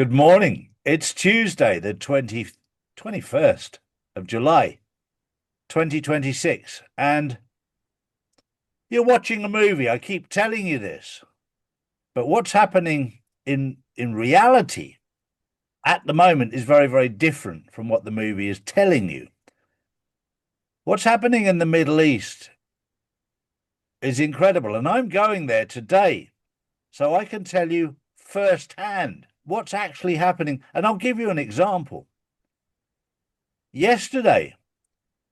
Good morning. It's Tuesday, the 21st of July, 2026, and you're watching a movie. I keep telling you this, but what's happening in reality at the moment is very, very different from what the movie is telling you. What's happening in the Middle East is incredible, and I'm going there today, so I can tell you firsthand what's actually happening. And I'll give you an example. Yesterday,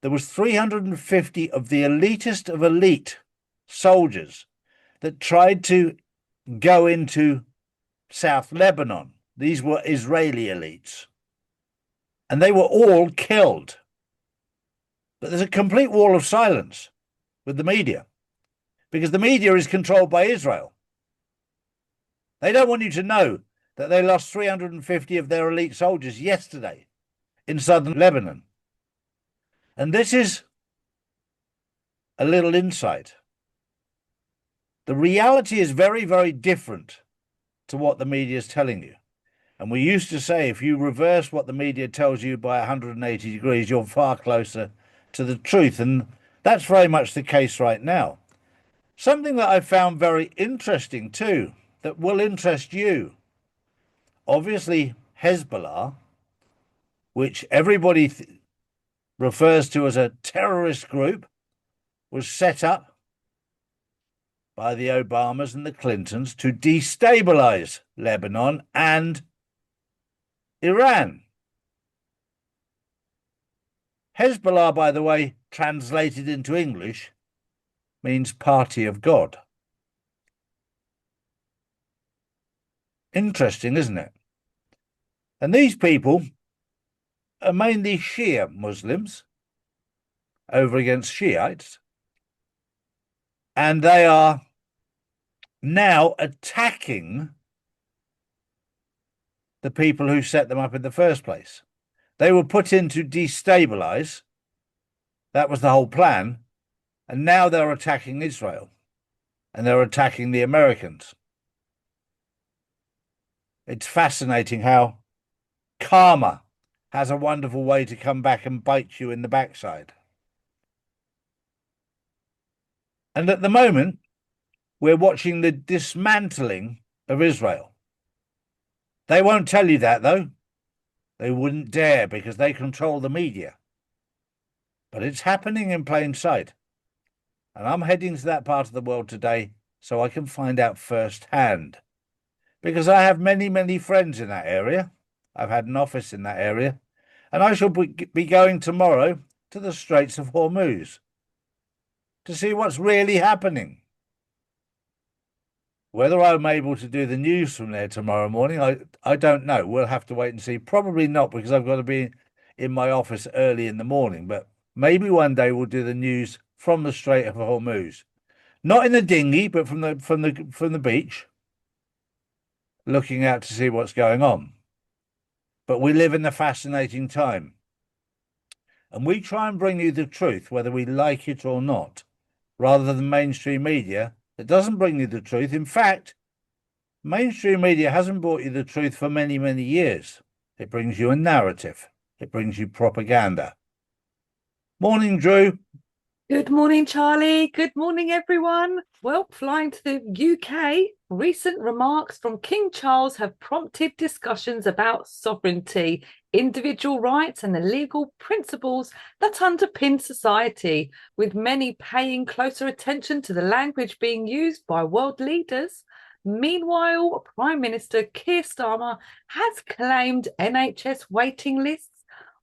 there was 350 of the elitist of elite soldiers that tried to go into South Lebanon. These were Israeli elites. And they were all killed. But there's a complete wall of silence with the media, because the media is controlled by Israel. They don't want you to know that they lost 350 of their elite soldiers yesterday in southern Lebanon. And this is a little insight. The reality is very, very different to what the media is telling you. And we used to say, if you reverse what the media tells you by 180 degrees, you're far closer to the truth. And that's very much the case right now. Something that I found very interesting too, that will interest you. Obviously, Hezbollah, which everybody refers to as a terrorist group, was set up by the Obamas and the Clintons to destabilize Lebanon and Iran. Hezbollah, by the way, translated into English, means party of God. Interesting, isn't it? And these people are mainly Shia Muslims over against Shiites. And they are now attacking the people who set them up in the first place. They were put in to destabilize. That was the whole plan. And now they're attacking Israel. And they're attacking the Americans. It's fascinating how karma has a wonderful way to come back and bite you in the backside. And at the moment, we're watching the dismantling of Israel. They won't tell you that, though. They wouldn't dare, because they control the media. But it's happening in plain sight. And I'm heading to that part of the world today so I can find out firsthand. Because I have many, many friends in that area. I've had an office in that area. And I shall be going tomorrow to the Straits of Hormuz to see what's really happening. Whether I'm able to do the news from there tomorrow morning, I don't know. We'll have to wait and see. Probably not, because I've got to be in my office early in the morning. But maybe one day we'll do the news from the Strait of Hormuz. Not in the dinghy, but from the beach, looking out to see what's going on. But we live in a fascinating time. And we try and bring you the truth, whether we like it or not, rather than mainstream media that doesn't bring you the truth. In fact, mainstream media hasn't brought you the truth for many, many years. It brings you a narrative. It brings you propaganda. Morning, Drew. Good morning, Charlie. Good morning, everyone. Well, flying to the UK, recent remarks from King Charles have prompted discussions about sovereignty, individual rights, and the legal principles that underpin society, with many paying closer attention to the language being used by world leaders. Meanwhile, Prime Minister Keir Starmer has claimed NHS waiting lists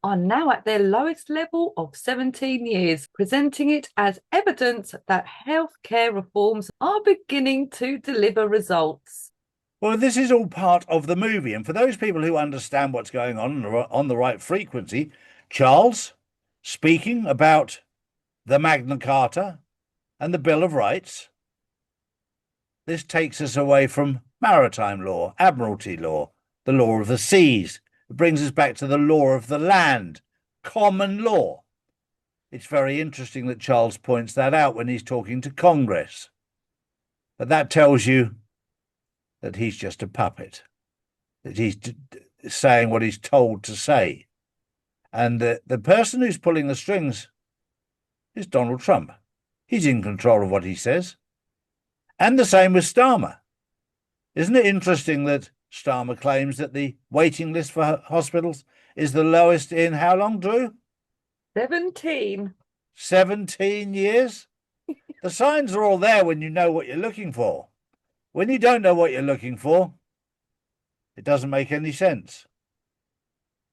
are now at their lowest level of 17 years, presenting it as evidence that healthcare reforms are beginning to deliver results. Well, this is all part of the movie. And for those people who understand what's going on the right frequency, Charles speaking about the Magna Carta and the Bill of Rights. This takes us away from maritime law, admiralty law, the law of the seas. It brings us back to the law of the land, common law. It's very interesting that Charles points that out when he's talking to Congress. But that tells you that he's just a puppet. that he's saying what he's told to say. And the person who's pulling the strings is Donald Trump. He's in control of what he says. And the same with Starmer. Isn't it interesting that Starmer claims that the waiting list for hospitals is the lowest in how long, Drew? 17. 17 years? The signs are all there when you know what you're looking for. When you don't know what you're looking for, it doesn't make any sense.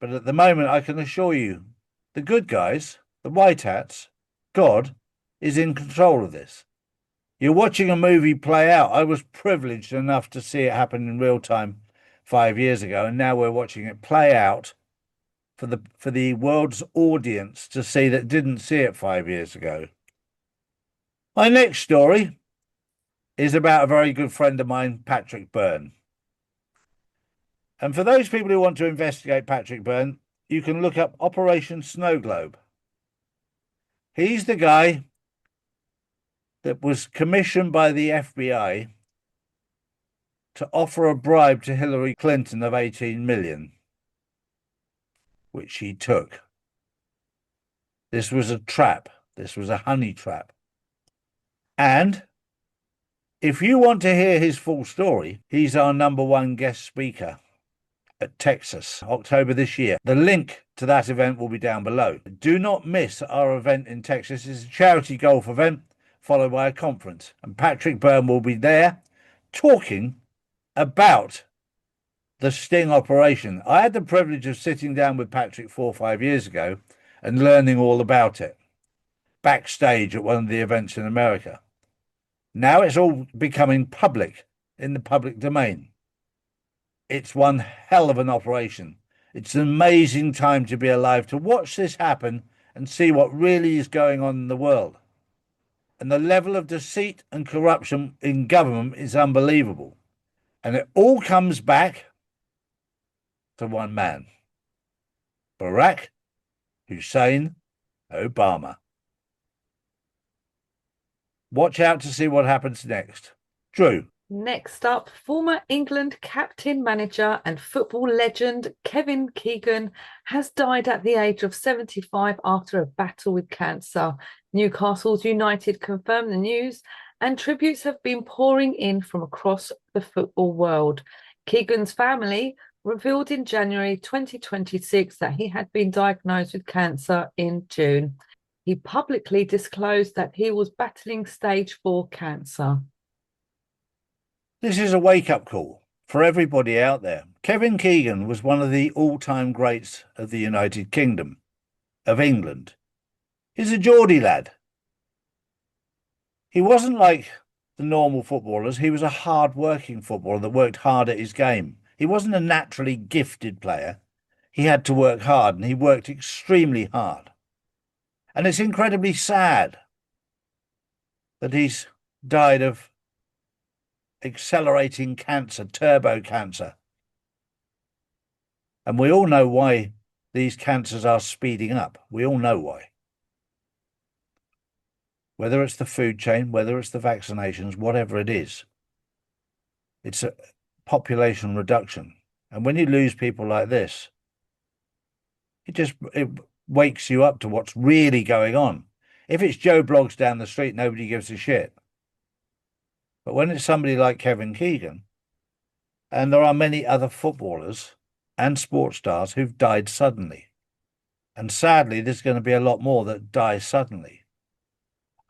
But at the moment, I can assure you, the good guys, the white hats, God, is in control of this. You're watching a movie play out. I was privileged enough to see it happen in real time 5 years ago, and now we're watching it play out for the world's audience to see that didn't see it 5 years ago. My next story is about a very good friend of mine, Patrick Byrne. And for those people who want to investigate Patrick Byrne, you can look up Operation Snow Globe. He's the guy that was commissioned by the FBI to offer a bribe to Hillary Clinton of 18 million, which she took. This was a trap. This was a honey trap. And if you want to hear his full story, he's our #1 guest speaker at Texas, October this year. The link to that event will be down below. Do not miss our event in Texas. It's a charity golf event followed by a conference. And Patrick Byrne will be there talking about the sting operation. I had the privilege of sitting down with Patrick 4 or 5 years ago and learning all about it backstage at one of the events in America. Now it's all becoming public, in the public domain. It's one hell of an operation. It's an amazing time to be alive, to watch this happen and see what really is going on in the world. And the level of deceit and corruption in government is unbelievable. And it all comes back to one man, Barack Hussein Obama. Watch out to see what happens next. Drew. Next up, former England captain, manager, and football legend Kevin Keegan has died at the age of 75 after a battle with cancer. Newcastle United confirmed the news, and tributes have been pouring in from across the football world. Keegan's family revealed in January 2026 that he had been diagnosed with cancer in June. He publicly disclosed that he was battling stage 4 cancer. This is a wake-up call for everybody out there. Kevin Keegan was one of the all-time greats of the United Kingdom, of England. He's a Geordie lad. He wasn't like the normal footballers. He was a hard-working footballer that worked hard at his game. He wasn't a naturally gifted player. He had to work hard, and he worked extremely hard. And it's incredibly sad that he's died of accelerating cancer, turbo cancer. And we all know why these cancers are speeding up. We all know why. Whether it's the food chain, whether it's the vaccinations, whatever it is, it's a population reduction. And when you lose people like this, it wakes you up to what's really going on. If it's Joe Bloggs down the street, nobody gives a shit. But when it's somebody like Kevin Keegan, and there are many other footballers and sports stars who've died suddenly, and sadly, there's going to be a lot more that die suddenly.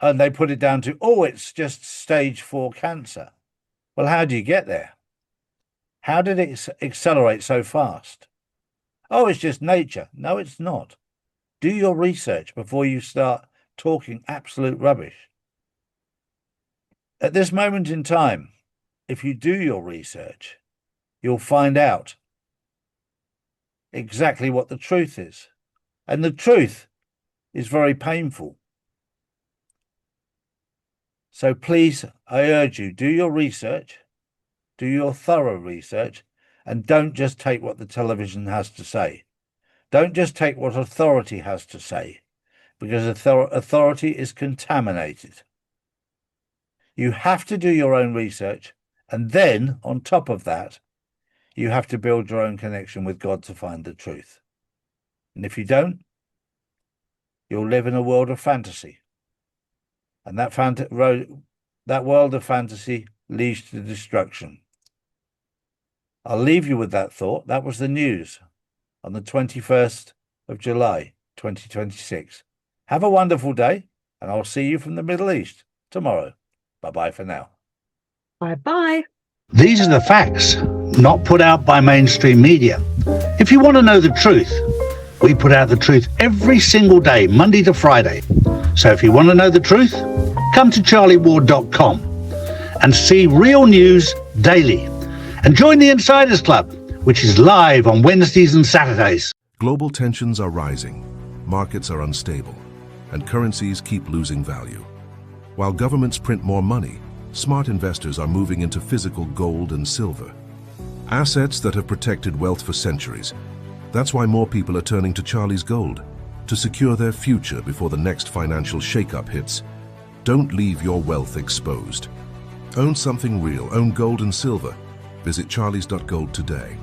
And they put it down to, oh, it's just stage 4 cancer. Well, how do you get there? How did it accelerate so fast? Oh, it's just nature. No, it's not. Do your research before you start talking absolute rubbish. At this moment in time, if you do your research, you'll find out exactly what the truth is. And the truth is very painful. So please, I urge you, do your research, do your thorough research, and don't just take what the television has to say. Don't just take what authority has to say, because authority is contaminated. You have to do your own research, and then, on top of that, You have to build your own connection with God to find the truth. And if you don't, you'll live in a world of fantasy. And that world of fantasy leads to destruction. I'll leave you with that thought. That was the news on the 21st of July, 2026. Have a wonderful day, and I'll see you from the Middle East tomorrow. Bye-bye for now. Bye-bye. These are the facts, not put out by mainstream media. If you want to know the truth, we put out the truth every single day, Monday to Friday. So if you want to know the truth, come to charlieward.com and see real news daily. And join the Insiders Club, which is live on Wednesdays and Saturdays. Global tensions are rising, markets are unstable, and currencies keep losing value. While governments print more money, smart investors are moving into physical gold and silver, assets that have protected wealth for centuries. That's why more people are turning to Charlie's Gold to secure their future before the next financial shakeup hits. Don't leave your wealth exposed. Own something real, own gold and silver. Visit charlies.gold today.